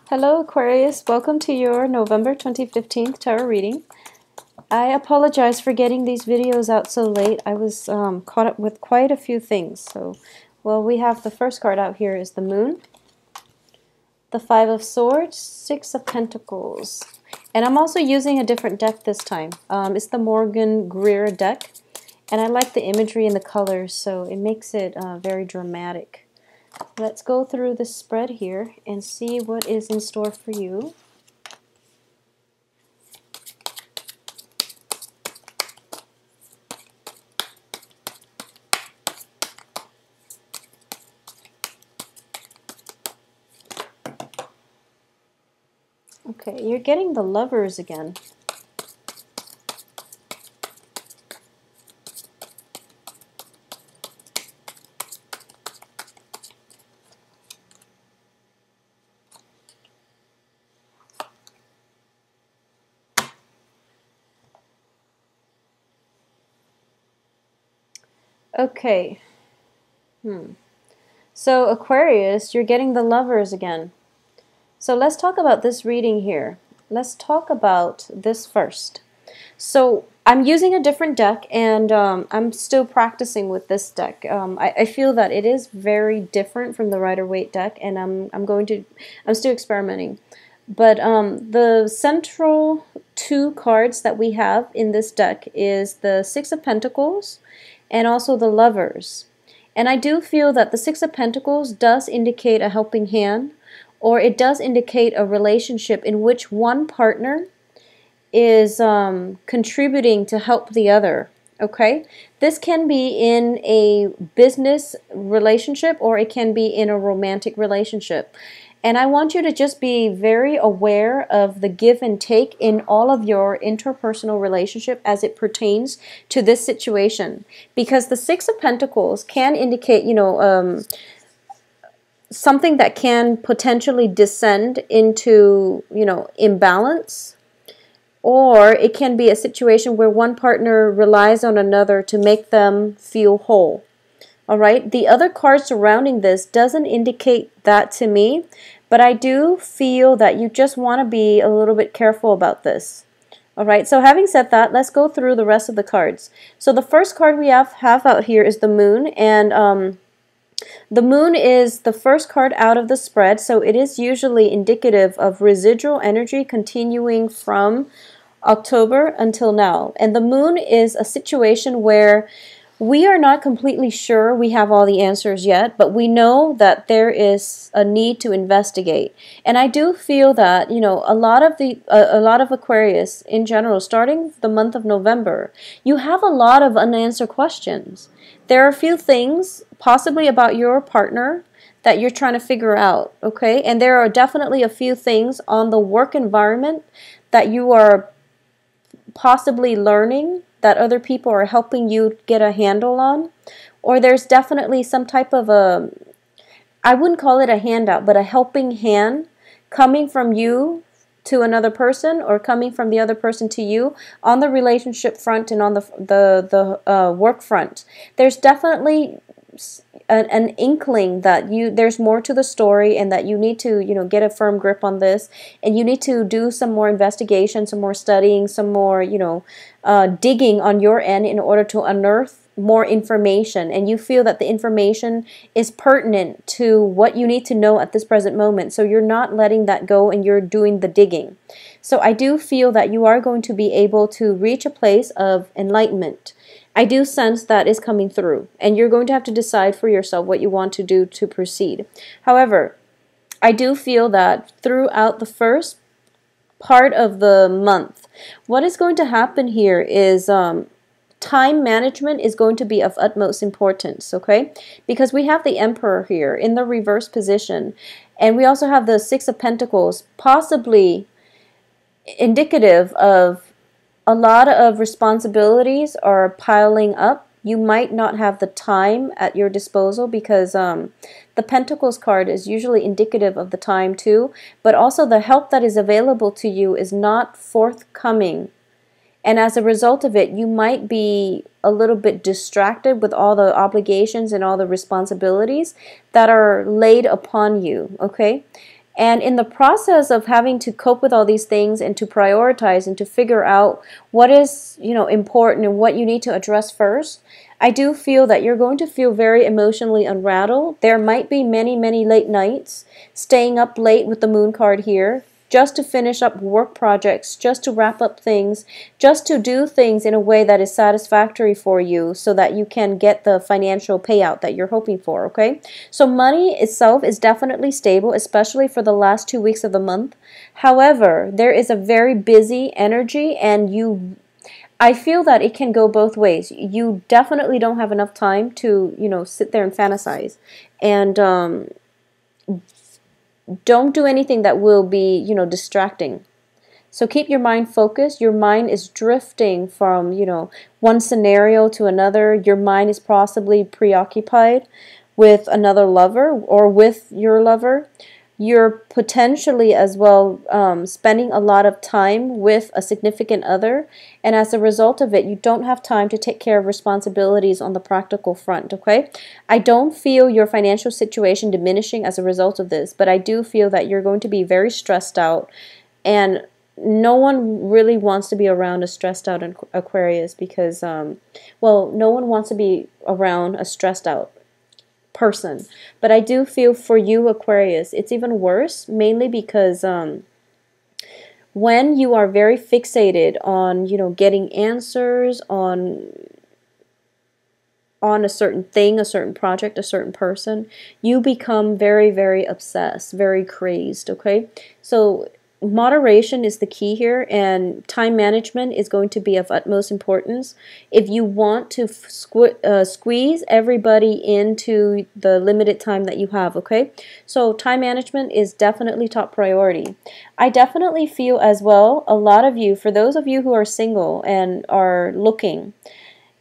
Hello Aquarius, welcome to your November 2015 tarot reading. I apologize for getting these videos out so late. I was caught up with quite a few things. We have the first card out here is the Moon, the Five of Swords, Six of Pentacles. And I'm also using a different deck this time. It's the Morgan Greer deck. And I like the imagery and the colors, so it makes it very dramatic. Let's go through the spread here and see what is in store for you. Okay, you're getting the Lovers again. Okay. So Aquarius, you're getting the Lovers again. So let's talk about this reading here. Let's talk about this first. So I'm using a different deck, and I'm still practicing with this deck. I feel that it is very different from the Rider-Waite deck, and I'm still experimenting. But the central two cards that we have in this deck is the Six of Pentacles and also the Lovers. And I do feel that the Six of Pentacles does indicate a helping hand, or it does indicate a relationship in which one partner is contributing to help the other. Okay? This can be in a business relationship, or it can be in a romantic relationship. And I want you to just be very aware of the give and take in all of your interpersonal relationship as it pertains to this situation. Because the Six of Pentacles can indicate, something that can potentially descend into, imbalance. Or it can be a situation where one partner relies on another to make them feel whole. All right, the other card surrounding this doesn't indicate that to me, but I do feel that you just want to be a little bit careful about this. All right, so having said that, let's go through the rest of the cards. So the first card we have out here is the Moon, and the Moon is the first card out of the spread, so it is usually indicative of residual energy continuing from October until now. And the Moon is a situation where we are not completely sure we have all the answers yet, but we know that there is a need to investigate. And I do feel that, a lot of Aquarius in general, starting the month of November, you have a lot of unanswered questions. There are a few things, possibly about your partner, that you're trying to figure out, okay? And there are definitely a few things on the work environment that you are possibly learning that other people are helping you get a handle on. Or there's definitely some type of I wouldn't call it a handout, but a helping hand coming from you to another person, or coming from the other person to you on the relationship front and on the work front. There's definitely an inkling that there's more to the story, and that you need to get a firm grip on this, and you need to do some more investigation, some more studying, some more digging on your end in order to unearth more information. And you feel that the information is pertinent to what you need to know at this present moment, so you're not letting that go and you're doing the digging. So I do feel that you are going to be able to reach a place of enlightenment. I do sense that is coming through, and you're going to have to decide for yourself what you want to do to proceed. However, I do feel that throughout the first part of the month, what is going to happen here is time management is going to be of utmost importance, okay? Because we have the Emperor here in the reverse position, and we also have the Six of Pentacles, possibly indicative of a lot of responsibilities are piling up. You might not have the time at your disposal, because the Pentacles card is usually indicative of the time too, but also the help that is available to you is not forthcoming. And as a result of it, you might be a little bit distracted with all the obligations and all the responsibilities that are laid upon you, okay? And in the process of having to cope with all these things and to prioritize and to figure out what is, important and what you need to address first, I do feel that you're going to feel very emotionally unrattled. There might be many, many late nights, staying up late with the moon card here, just to finish up work projects, just to wrap up things, just to do things in a way that is satisfactory for you so that you can get the financial payout that you're hoping for, okay? So money itself is definitely stable, especially for the last 2 weeks of the month. However, there is a very busy energy, and I feel that it can go both ways. You definitely don't have enough time to, sit there and fantasize. And don't do anything that will be, distracting. So keep your mind focused. Your mind is drifting from, one scenario to another. Your mind is possibly preoccupied with another lover or with your lover. You're potentially as well spending a lot of time with a significant other, and as a result of it, you don't have time to take care of responsibilities on the practical front, okay? I don't feel your financial situation diminishing as a result of this, but I do feel that you're going to be very stressed out, and no one really wants to be around a stressed out Aquarius because, no one wants to be around a stressed out person. But I do feel for you, Aquarius, it's even worse, mainly because when you are very fixated on, getting answers on a certain thing, a certain project, a certain person, you become very, very obsessed, very crazed, okay? So moderation is the key here, and time management is going to be of utmost importance if you want to squeeze everybody into the limited time that you have, okay? So time management is definitely top priority. I definitely feel as well, a lot of you, for those of you who are single and are looking,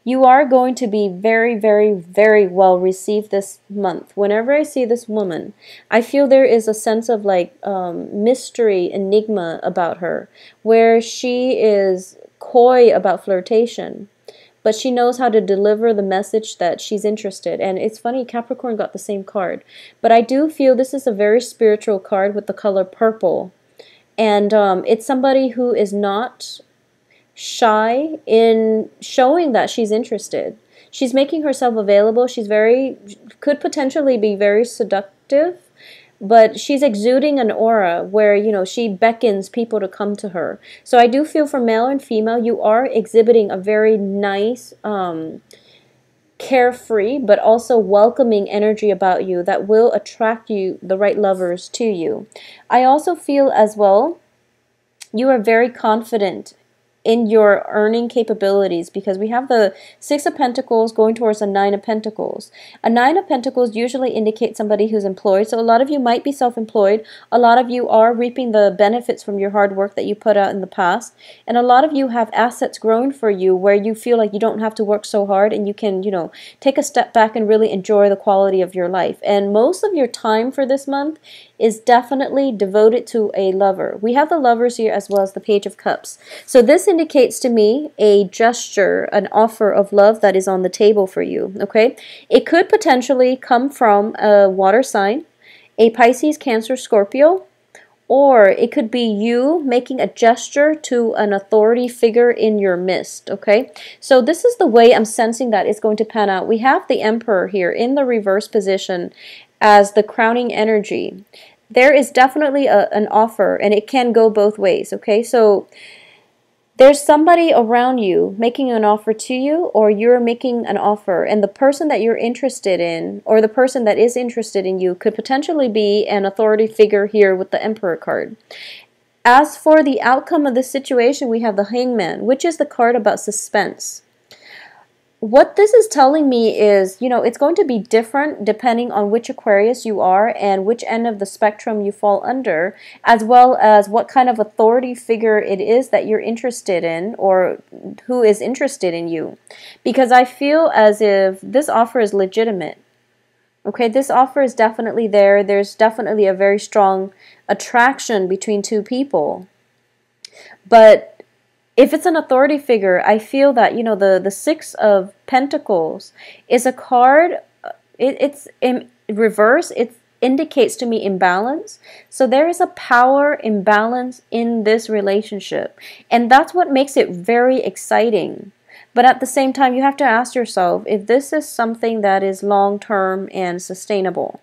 you are going to be very, very, very well received this month. Whenever I see this woman, I feel there is a sense of mystery, enigma about her, where she is coy about flirtation, but she knows how to deliver the message that she's interested. And it's funny, Capricorn got the same card, but I do feel this is a very spiritual card with the color purple. And it's somebody who is not shy in showing that she's interested. She's making herself available. Could potentially be very seductive, but she's exuding an aura where, she beckons people to come to her. So I do feel for male and female, you are exhibiting a very nice, carefree, but also welcoming energy about you that will attract you, the right lovers to you. I also feel as well, you are very confident in your earning capabilities, because we have the Six of Pentacles going towards a Nine of Pentacles. A Nine of Pentacles usually indicates somebody who's employed, so a lot of you might be self-employed. A lot of you are reaping the benefits from your hard work that you put out in the past, and a lot of you have assets growing for you where you feel like you don't have to work so hard and you can, take a step back and really enjoy the quality of your life. And most of your time for this month is definitely devoted to a lover. We have the lovers here as well as the Page of Cups. So this indicates to me a gesture, an offer of love that is on the table for you, okay? It could potentially come from a water sign, a Pisces, Cancer, Scorpio, or it could be you making a gesture to an authority figure in your midst, okay? So this is the way I'm sensing that it's going to pan out. We have the Emperor here in the reverse position as the crowning energy. There is definitely an offer, and it can go both ways, okay? So there's somebody around you making an offer to you, or you're making an offer, and the person that you're interested in, or the person that is interested in you, could potentially be an authority figure here with the Emperor card. As for the outcome of this situation, we have the Hangman, which is the card about suspense. What this is telling me is, it's going to be different depending on which Aquarius you are and which end of the spectrum you fall under, as well as what kind of authority figure it is that you're interested in or who is interested in you. Because I feel as if this offer is legitimate. Okay, this offer is definitely there. There's definitely a very strong attraction between two people. But if it's an authority figure, I feel that, the Six of Pentacles is a card, it's in reverse, indicates to me imbalance. So there is a power imbalance in this relationship, and that's what makes it very exciting. But at the same time, you have to ask yourself if this is something that is long-term and sustainable.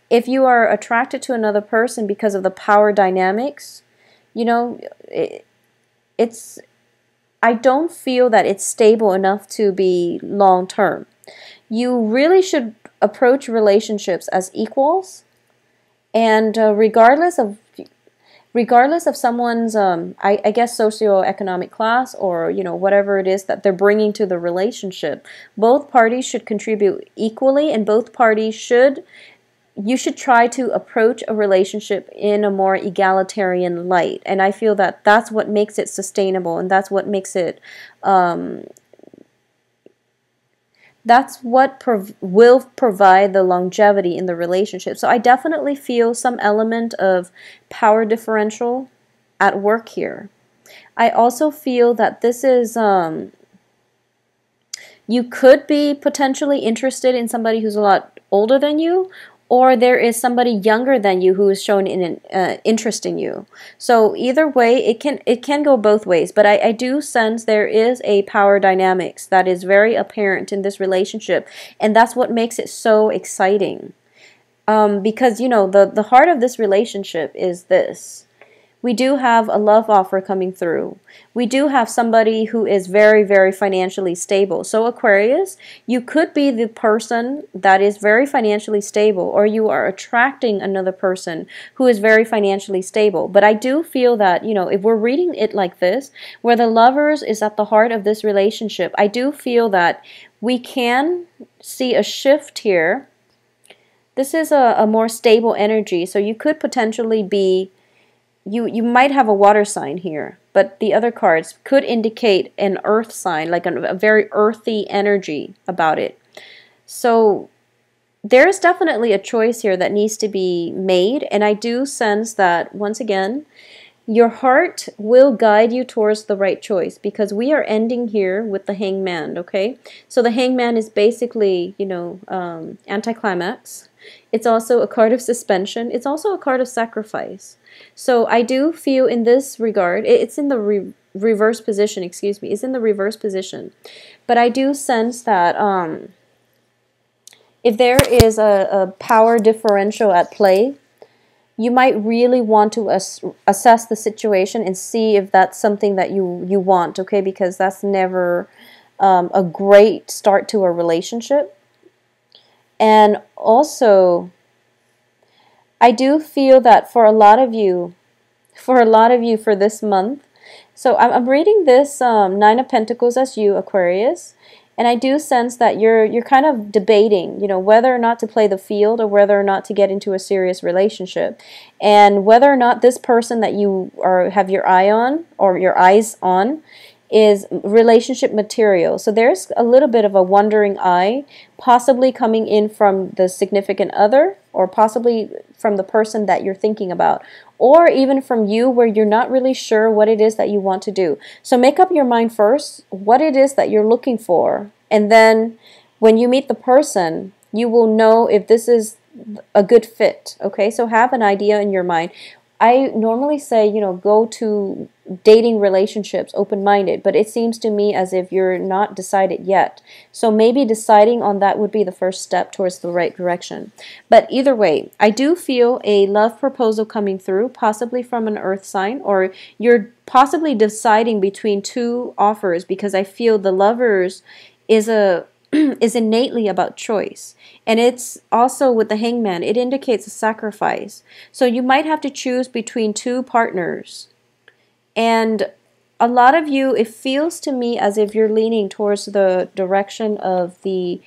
If you are attracted to another person because of the power dynamics, you know, it's I don't feel that it's stable enough to be long-term. You really should approach relationships as equals, and regardless of someone's I guess socioeconomic class, or whatever it is that they're bringing to the relationship, both parties should contribute equally, and you should try to approach a relationship in a more egalitarian light. And I feel that that's what makes it sustainable, and that's what makes it will provide the longevity in the relationship. So I definitely feel some element of power differential at work here. I also feel that this is you could be potentially interested in somebody who's a lot older than you, or there is somebody younger than you who is showing an interest in you. So either way, it can go both ways. But I do sense there is a power dynamics that is very apparent in this relationship, and that's what makes it so exciting. Because the heart of this relationship is this. We do have a love offer coming through. We do have somebody who is very, very financially stable. So Aquarius, you could be the person that is very financially stable, or you are attracting another person who is very financially stable. But I do feel that, if we're reading it like this, where the lovers is at the heart of this relationship, I do feel that we can see a shift here. This is a more stable energy. So you could potentially be You might have a water sign here, but the other cards could indicate an earth sign, like a very earthy energy about it. So there is definitely a choice here that needs to be made, and I do sense that, once again, your heart will guide you towards the right choice, because we are ending here with the Hangman, okay? So the Hangman is basically, anticlimax. It's also a card of suspension. It's also a card of sacrifice. So I do feel in this regard, it's in the reverse position, excuse me, it's in the reverse position. But I do sense that if there is a power differential at play, you might really want to assess the situation and see if that's something that you want, okay? Because that's never a great start to a relationship. And also, I do feel that for a lot of you for this month, so I'm reading this Nine of Pentacles as you, Aquarius, and I do sense that you're kind of debating, whether or not to play the field or whether or not to get into a serious relationship, and whether or not this person that you have your eye on, or your eyes on, is relationship material. So there's a little bit of a wandering eye, possibly coming in from the significant other, or possibly from the person that you're thinking about, or even from you, where you're not really sure what it is that you want to do. So make up your mind first what it is that you're looking for, and then when you meet the person, you will know if this is a good fit, okay? So have an idea in your mind. I normally say, go to dating relationships open-minded, but it seems to me as if you're not decided yet. So maybe deciding on that would be the first step towards the right direction. But either way, I do feel a love proposal coming through, possibly from an earth sign, or you're possibly deciding between two offers, because I feel the Lovers is innately about choice. And it's also with the Hangman, it indicates a sacrifice. So you might have to choose between two partners. And a lot of you, it feels to me as if you're leaning towards the direction of the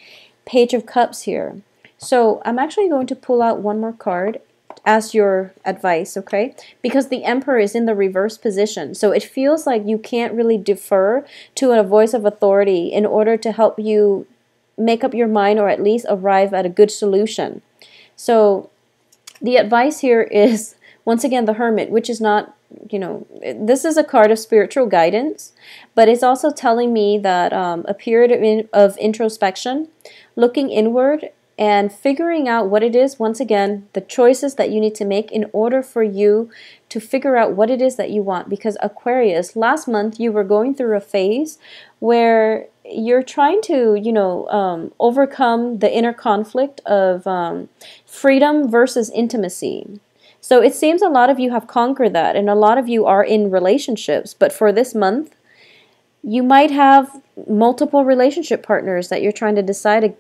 Page of Cups here. So I'm actually going to pull out one more card as your advice, okay? Because the Emperor is in the reverse position. So it feels like you can't really defer to a voice of authority in order to help you make up your mind, or at least arrive at a good solution. So the advice here is, once again, the Hermit, which is not, this is a card of spiritual guidance, but it's also telling me that a period of introspection, looking inward, and figuring out what it is, once again, the choices that you need to make in order for you to figure out what it is that you want. Because Aquarius, last month you were going through a phase where you're trying to, overcome the inner conflict of freedom versus intimacy. So it seems a lot of you have conquered that, and a lot of you are in relationships. But for this month, you might have multiple relationship partners that you're trying to decide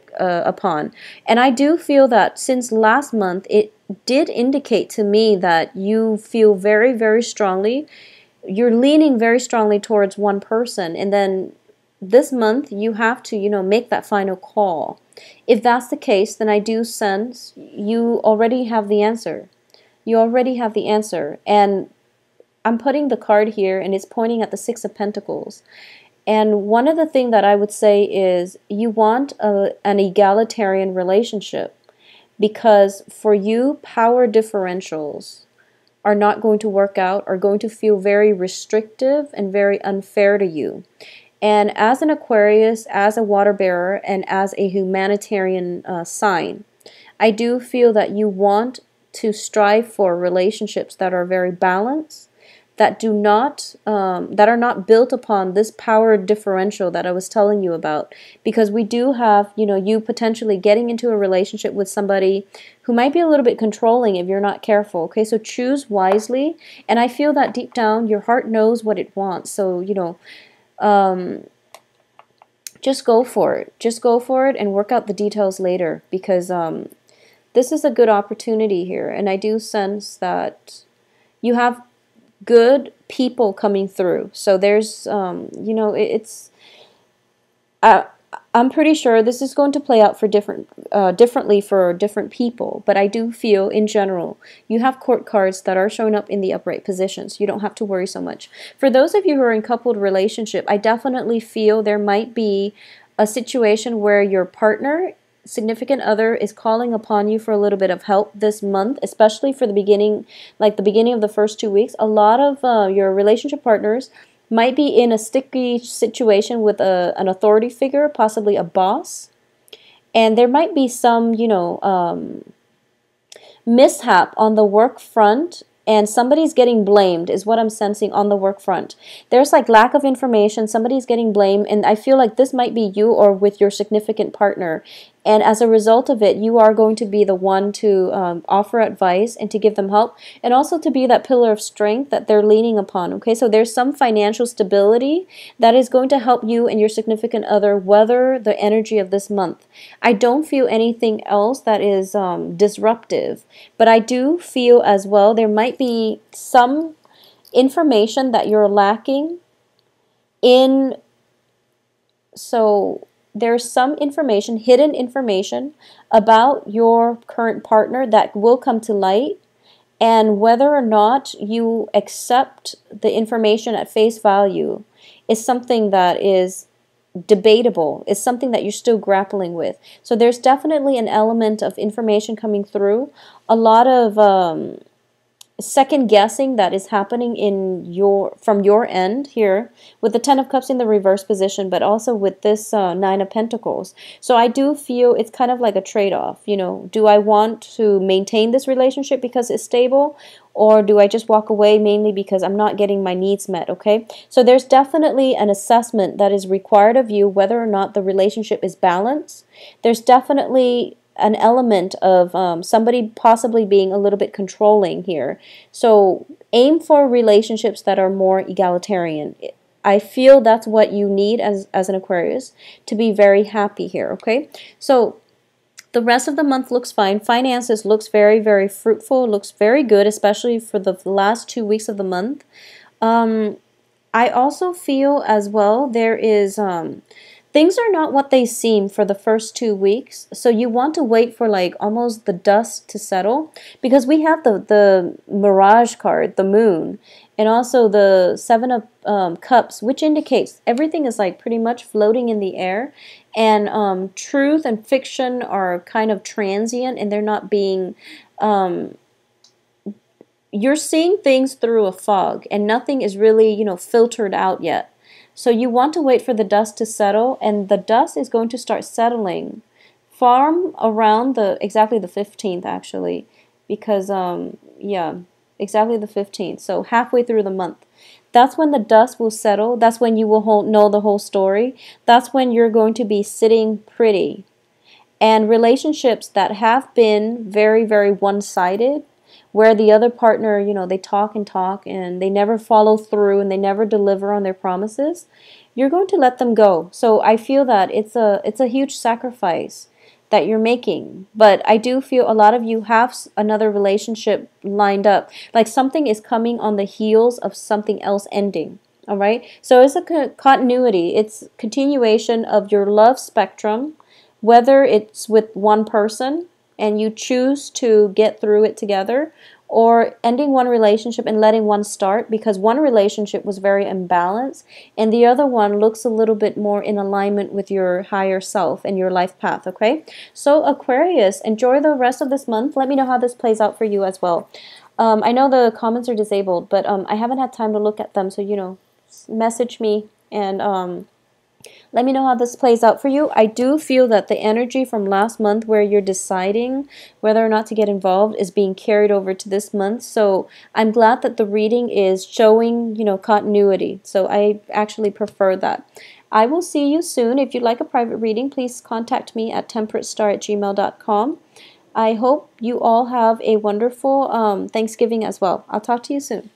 upon. And I do feel that since last month, it did indicate to me that you feel very, very strongly, you're leaning very strongly towards one person. And then this month, you have to, make that final call. If that's the case, then I do sense you already have the answer. You already have the answer. And I'm putting the card here, and it's pointing at the Six of Pentacles. And one of the things that I would say is you want an egalitarian relationship, because for you, power differentials are not going to work out, are going to feel very restrictive and very unfair to you. And as an Aquarius, as a water bearer, and as a humanitarian sign, I do feel that you want to strive for relationships that are very balanced, that do not that are not built upon this power differential that I was telling you about. Because we do have, you potentially getting into a relationship with somebody who might be a little bit controlling if you're not careful. Okay, so choose wisely. And I feel that deep down your heart knows what it wants. So, just go for it. Just go for it and work out the details later, because this is a good opportunity here. And I do sense that you have good people coming through. So there's, I'm pretty sure this is going to play out for differently for different people. But I do feel, in general, you have court cards that are showing up in the upright positions. You don't have to worry so much. For those of you who are in coupled relationship, I definitely feel there might be a situation where your partner, significant other, is calling upon you for a little bit of help this month, especially for the beginning, like the beginning of the first 2 weeks. A lot of your relationship partners might be in a sticky situation with an authority figure, possibly a boss. And there might be some, mishap on the work front, and somebody's getting blamed is what I'm sensing on the work front. There's like lack of information, somebody's getting blamed, and I feel like this might be you or with your significant partner. And as a result of it, you are going to be the one to offer advice and to give them help, and also to be that pillar of strength that they're leaning upon. Okay, so there's some financial stability that is going to help you and your significant other weather the energy of this month. I don't feel anything else that is disruptive, but I do feel as well there might be some information that you're lacking in. So there's some information, hidden information about your current partner that will come to light, and whether or not you accept the information at face value is something that is debatable. It's something that you're still grappling with. So there's definitely an element of information coming through, a lot of second guessing that is happening from your end here with the Ten of Cups in the reverse position, but also with this Nine of Pentacles. So I do feel it's kind of like a trade-off. Do I want to maintain this relationship because it's stable, or do I just walk away mainly because I'm not getting my needs met? Okay, so there's definitely an assessment that is required of you whether or not the relationship is balanced. There's definitely an element of somebody possibly being a little bit controlling here. So aim for relationships that are more egalitarian. I feel that's what you need as an Aquarius to be very happy here, okay? So the rest of the month looks fine. Finances looks very, very fruitful, looks very good, especially for the last 2 weeks of the month. I also feel as well there is things are not what they seem for the first 2 weeks. So you want to wait for like almost the dust to settle, because we have the Mirage card, the Moon, and also the Seven of Cups, which indicates everything is like pretty much floating in the air, and truth and fiction are kind of transient, and they're not being you're seeing things through a fog, and nothing is really, filtered out yet. So you want to wait for the dust to settle, and the dust is going to start settling farm around exactly the 15th actually, because yeah, exactly the 15th. So halfway through the month. That's when the dust will settle. That's when you will know the whole story. That's when you're going to be sitting pretty. And relationships that have been very, very one-sided, where the other partner, they talk and they never follow through and they never deliver on their promises, you're going to let them go. So I feel that it's a huge sacrifice that you're making. But I do feel a lot of you have another relationship lined up. Like something is coming on the heels of something else ending. All right? So it's a continuity. It's continuation of your love spectrum, whether it's with one person and you choose to get through it together, or ending one relationship and letting one start because one relationship was very imbalanced and the other one looks a little bit more in alignment with your higher self and your life path, okay? So Aquarius, enjoy the rest of this month. Let me know how this plays out for you as well. I know the comments are disabled, but I haven't had time to look at them, so message me and let me know how this plays out for you. I do feel that the energy from last month where you're deciding whether or not to get involved is being carried over to this month. So I'm glad that the reading is showing, continuity. So I actually prefer that. I will see you soon. If you'd like a private reading, please contact me at temperatestar@gmail.com. I hope you all have a wonderful Thanksgiving as well. I'll talk to you soon.